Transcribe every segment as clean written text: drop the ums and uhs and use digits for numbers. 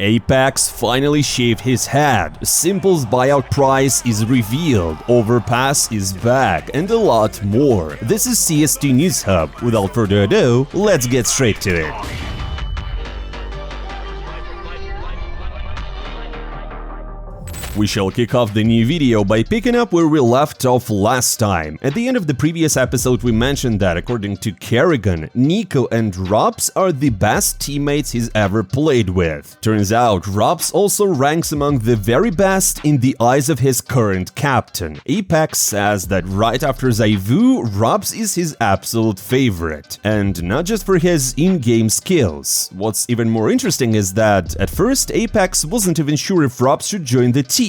Apex finally shaved his head, s1MPLE'S buyout price is revealed, Overpass is back, and a lot more. This is CS2 News Hub. Without further ado, let's get straight to it. We shall kick off the new video by picking up where we left off last time. At the end of the previous episode we mentioned that according to karrigan, Nico and Ropz are the best teammates he's ever played with. Turns out Ropz also ranks among the very best in the eyes of his current captain. Apex says that right after ZywOo, Ropz is his absolute favorite. And not just for his in-game skills. What's even more interesting is that at first Apex wasn't even sure if Ropz should join the team.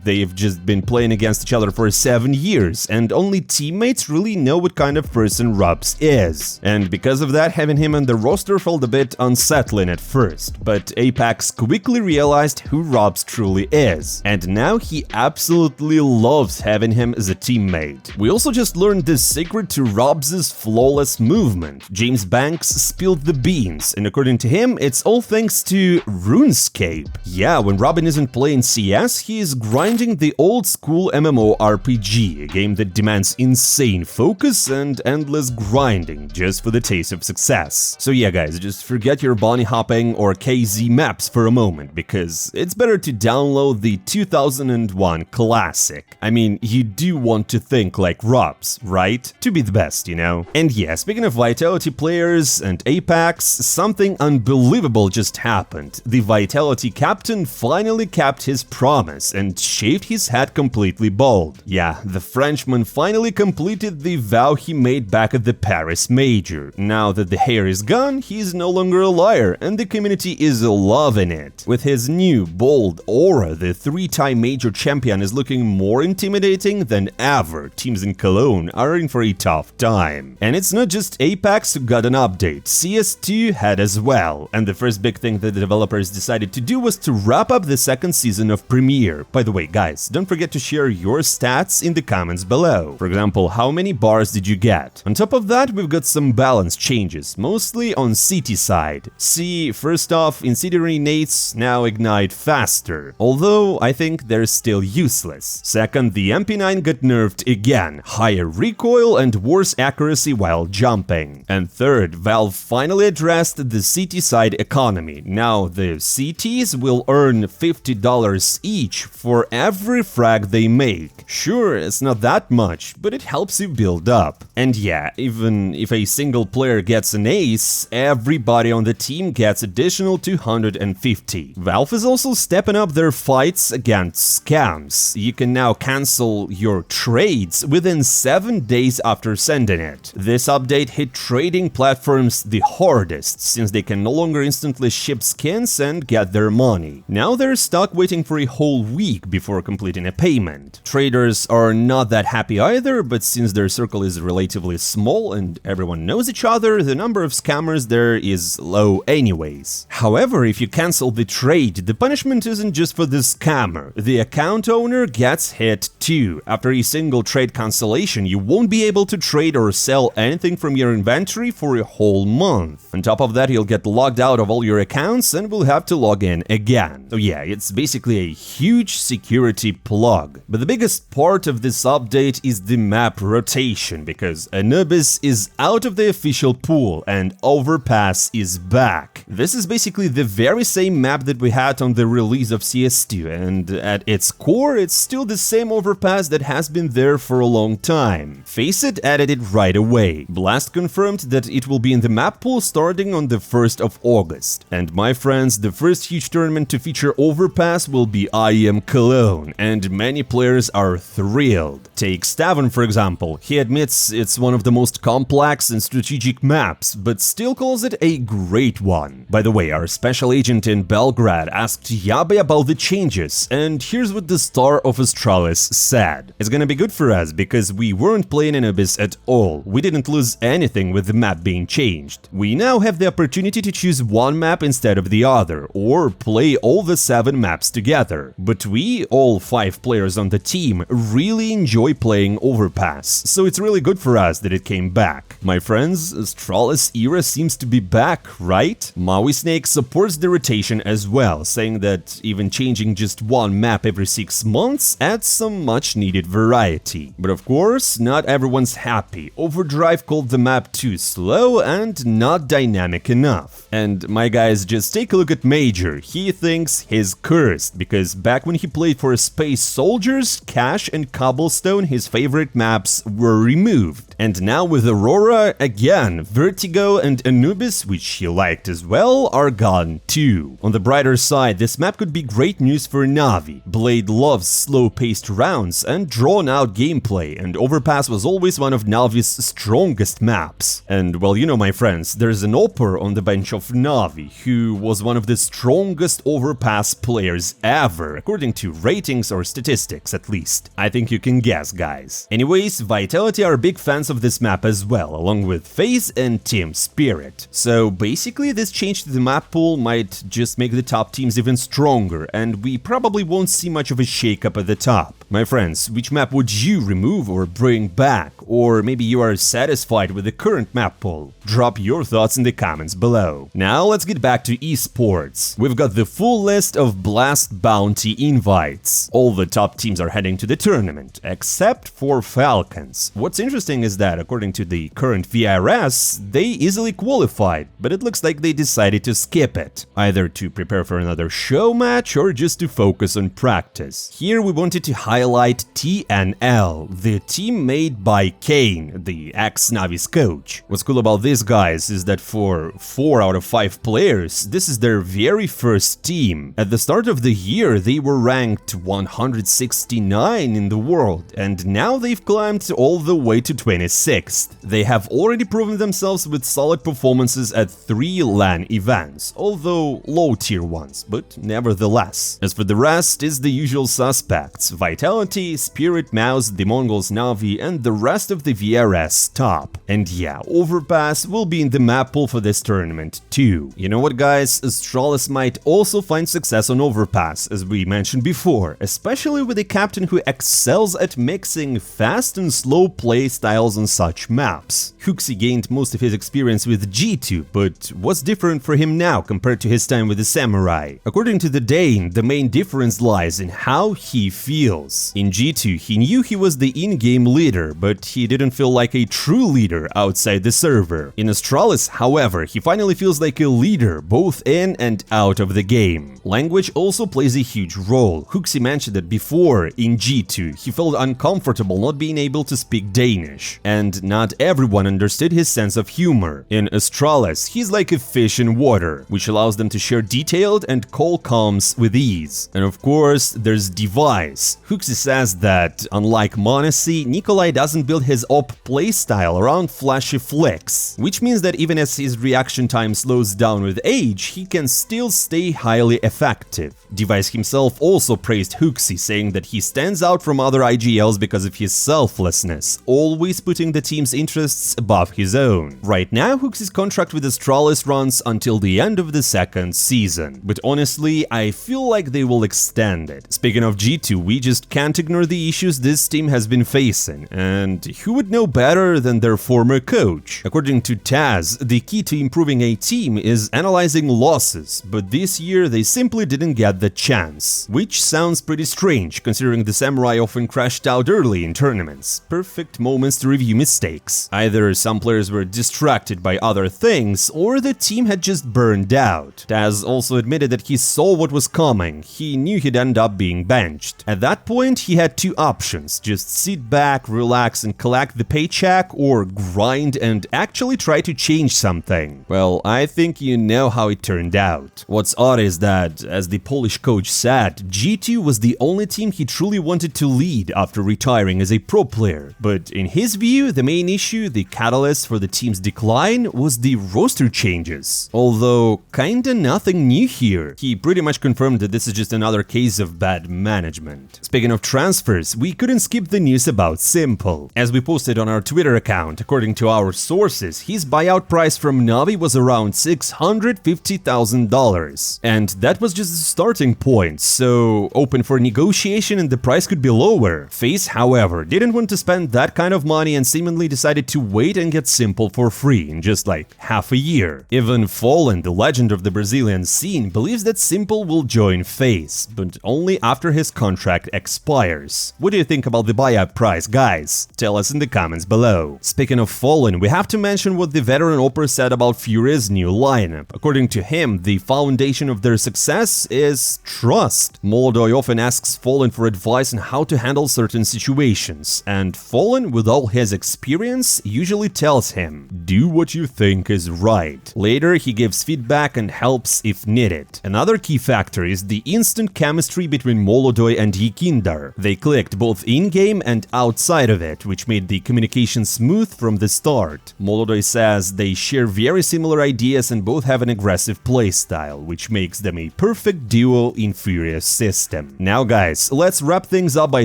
They've just been playing against each other for 7 years, and only teammates really know what kind of person Ropz is. And because of that, having him on the roster felt a bit unsettling at first, but Apex quickly realized who Ropz truly is, and now he absolutely loves having him as a teammate. We also just learned the secret to Ropz's flawless movement. James Banks spilled the beans, and according to him, it's all thanks to RuneScape. Yeah, when Robin isn't playing CS, he is grinding the old-school MMORPG, a game that demands insane focus and endless grinding just for the taste of success. So yeah guys, just forget your bunny hopping or KZ maps for a moment, because it's better to download the 2001 classic. I mean, you do want to think like Ropz, right? To be the best, you know? And yeah, speaking of Vitality players and Apex, something unbelievable just happened. The Vitality captain finally kept his promise and shaved his head completely bald. Yeah, the Frenchman finally completed the vow he made back at the Paris Major. Now that the hair is gone, he's no longer a liar, and the community is loving it. With his new, bold aura, the 3-time Major champion is looking more intimidating than ever. Teams in Cologne are in for a tough time. And it's not just Apex who got an update, CS2 had as well. And the first big thing that the developers decided to do was to wrap up the second season of Premiere. By the way, guys, don't forget to share your stats in the comments below. For example, how many bars did you get? On top of that, we've got some balance changes, mostly on CT side. See, first off, incendiary nades now ignite faster, although I think they're still useless. Second, the MP9 got nerfed again, higher recoil and worse accuracy while jumping. And third, Valve finally addressed the CT side economy. Now the CTs will earn $50 each for every frag they make. Sure, it's not that much, but it helps you build up. And yeah, even if a single player gets an ace, everybody on the team gets additional 250. Valve is also stepping up their fights against scams. You can now cancel your trades within 7 days after sending it. This update hit trading platforms the hardest, since they can no longer instantly ship skins and get their money. Now they're stuck waiting for a whole week before completing a payment. Traders are not that happy either, but since their circle is relatively small and everyone knows each other, the number of scammers there is low anyways. However, if you cancel the trade, the punishment isn't just for the scammer. The account owner gets hit too. After a single trade cancellation, you won't be able to trade or sell anything from your inventory for a whole month. On top of that, you'll get logged out of all your accounts and will have to log in again. So yeah, it's basically a huge security plug. But the biggest part of this update is the map rotation, because Anubis is out of the official pool and Overpass is back. This is basically the very same map that we had on the release of CS2, and at its core it's still the same Overpass that has been there for a long time. FACEIT added it right away. Blast confirmed that it will be in the map pool starting on the 1st of August. And my friends, the first huge tournament to feature Overpass will be IEM Cologne, and many players are thrilled. Take Stavon for example. He admits it's one of the most complex and strategic maps, but still calls it a great one. By the way, our special agent in Belgrade asked Yabe about the changes, and here's what the Star of Astralis said. It's gonna be good for us because we weren't playing Anubis at all. We didn't lose anything with the map being changed. We now have the opportunity to choose one map instead of the other, or play all the 7 maps together. But But we, all 5 players on the team, really enjoy playing Overpass, so it's really good for us that it came back. My friends, Astralis era seems to be back, right? Maui Snake supports the rotation as well, saying that even changing just one map every 6 months adds some much needed variety. But of course, not everyone's happy. Overdrive called the map too slow and not dynamic enough. And my guys, just take a look at Major. He thinks he's cursed, because back when he played for Space Soldiers, Cache and Cobblestone, his favorite maps, were removed. And now with Aurora, again, Vertigo and Anubis, which he liked as well, are gone too. On the brighter side, this map could be great news for Navi. Blade loves slow-paced rounds and drawn-out gameplay, and Overpass was always one of Navi's strongest maps. And well, you know, my friends, there's an Opper on the bench of Navi, who was one of the strongest Overpass players ever, according to ratings or statistics at least. I think you can guess, guys. Anyways, Vitality are big fans of this map as well, along with FaZe and Team Spirit. So basically, this change to the map pool might just make the top teams even stronger, and we probably won't see much of a shakeup at the top. My friends, which map would you remove or bring back? Or maybe you are satisfied with the current map pool? Drop your thoughts in the comments below. Now let's get back to esports. We've got the full list of Blast Bounty invites. All the top teams are heading to the tournament, except for Falcons. What's interesting is that, according to the current VRS, they easily qualified, but it looks like they decided to skip it, either to prepare for another show match or just to focus on practice. Here we wanted to highlight TNL, the team made by Kane, the ex-Navi's coach. What's cool about these guys is that for 4 out of 5 players, this is their very first team. At the start of the year, they were ranked 169 in the world, and now they've climbed all the way to 26th. They have already proven themselves with solid performances at 3 LAN events, although low-tier ones, but nevertheless. As for the rest, is the usual suspects: Vitality, Spirit, Mouse, the Mongols, Navi, and the rest of the VRS top. And yeah, Overpass will be in the map pool for this tournament too. You know what, guys? Astralis might also find success on Overpass, as we mentioned before, especially with a captain who excels at mixing fast and slow play styles on such maps. Hooxi gained most of his experience with G2, but what's different for him now compared to his time with the Samurai? According to the Dane, the main difference lies in how he feels. In G2, he knew he was the in-game leader, but he didn't feel like a true leader outside the server. In Astralis, however, he finally feels like a leader, both in and out of the game. Language also plays a huge role. Hooxi mentioned that before, in G2, he felt uncomfortable not being able to speak Danish, and not everyone understood his sense of humor. In Astralis, he's like a fish in water, which allows them to share detailed and cool comms with ease. And of course, there's Device. Hooxi says that, unlike Monacy, Nikolai doesn't build his op playstyle around flashy flicks, which means that even as his reaction time slows down with age, he can still stay highly effective. Device himself also praised Hooxi, saying that he stands out from other IGLs because of his selflessness, always putting the team's interests above his own. Right now, Hooxi's contract with Astralis runs until the end of the 2nd season, but honestly, I feel like they will extend it. Speaking of G2, we just can't ignore the issues this team has been facing, and who would know better than their former coach? According to TaZ, the key to improving a team is analyzing losses, but this year they simply didn't get the chance, which sounds pretty strange considering the Samurai often crashed out early in tournaments. Perfect moments to review mistakes. Either some players were distracted by other things, or the team had just burned out. TaZ also admitted that he saw what was coming. He knew he'd end up being benched. At that point, he had 2 options: just sit back, relax and collect the paycheck, or grind and actually try to change something. Well, I think you know how it turned out. What's odd is that, as the Polish coach said, G2 was the only team he truly wanted to lead after retiring as a pro player, but in his view, view, the main issue, the catalyst for the team's decline, was the roster changes. Although, kinda nothing new here. He pretty much confirmed that this is just another case of bad management. Speaking of transfers, we couldn't skip the news about s1mple. As we posted on our Twitter account, according to our sources, his buyout price from Navi was around $650,000. And that was just the starting point, so open for negotiation and the price could be lower. FaZe, however, didn't want to spend that kind of money and seemingly decided to wait and get s1mple for free in just like half a year. Even Fallen, the legend of the Brazilian scene, believes that s1mple will join FaZe, but only after his contract expires. What do you think about the buyout price, guys? Tell us in the comments below. Speaking of Fallen, we have to mention what the veteran Opera said about FISSURE's new lineup. According to him, the foundation of their success is trust. Molodoy often asks Fallen for advice on how to handle certain situations, and Fallen, with all his experience, usually tells him, do what you think is right. Later, he gives feedback and helps if needed. Another key factor is the instant chemistry between Molodoy and Yekindar. They clicked both in-game and outside of it, which made the communication smooth from the start. Molodoy says they share very similar ideas and both have an aggressive playstyle, which makes them a perfect duo in FISSURE's system. Now guys, let's wrap things up by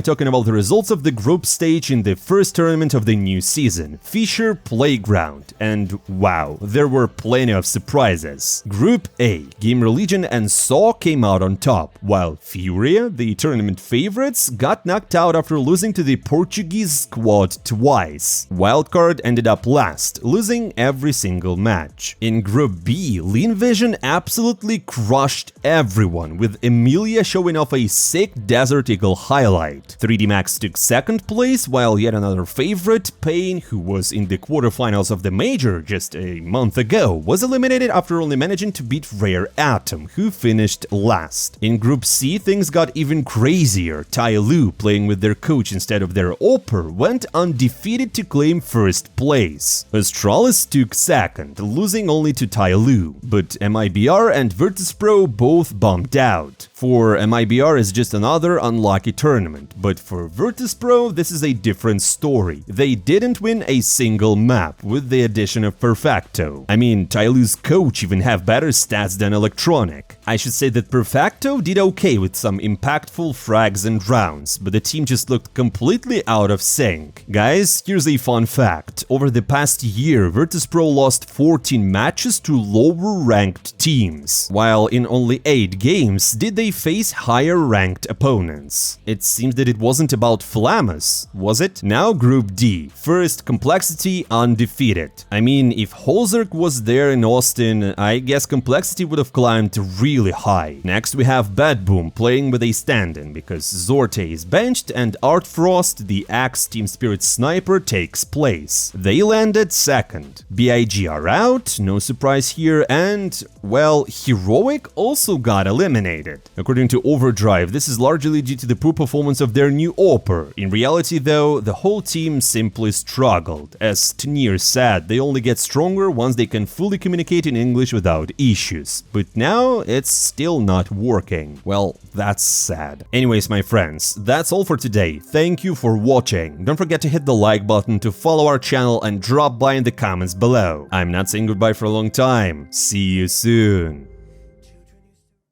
talking about the results of the group stage in the first tournament of the new season, FISSURE Playground, and wow, there were plenty of surprises. Group A, Game Religion and SAW came out on top, while FISSURE, the tournament favorites, got knocked out after losing to the Portuguese squad twice. Wildcard ended up last, losing every single match. In Group B, Lean Vision absolutely crushed everyone, with Emilia showing off a sick Desert Eagle highlight. 3D Max took second place, while yet another favorite, Pain, who was in the quarterfinals of the major just a month ago, was eliminated after only managing to beat Rare Atom, who finished last. In Group C, things got even crazier. TaZ, playing with their coach instead of their Opper, went undefeated to claim first place. Astralis took second, losing only to TaZ, but MIBR and Virtus.pro both bumped out. For MIBR is just another unlucky tournament, but for Virtus.pro this is a different story. They didn't win a single map, with the addition of Perfecto. I mean, TaZ's coach even have better stats than Electronic. I should say that Perfecto did okay with some impactful frags and rounds, but the team just looked completely out of sync. Guys, here's a fun fact. Over the past year, Virtus.pro lost 14 matches to lower ranked teams, while in only 8 games did they face higher ranked opponents. It seems that it wasn't about Flamus, was it? Now Group D, first Complexity undefeated. I mean, if Hozerk was there in Austin, I guess Complexity would have climbed really high. Next we have Bad Boom playing with a stand-in because Zorte is benched and Art Frost, the Axe Team Spirit sniper, takes place. They landed second. BIG are out, no surprise here, and, well, Heroic also got eliminated. According to Overdrive, this is largely due to the poor performance of their new Opper. In reality though, the whole team simply struggled. As Tenier said, they only get stronger once they can fully communicate in English without issues. But now it's still not working. Well, that's sad. Anyways, my friends, that's all for today. Thank you for watching. Don't forget to hit the like button, to follow our channel, and drop by in the comments below. I'm not saying goodbye for a long time. See you soon.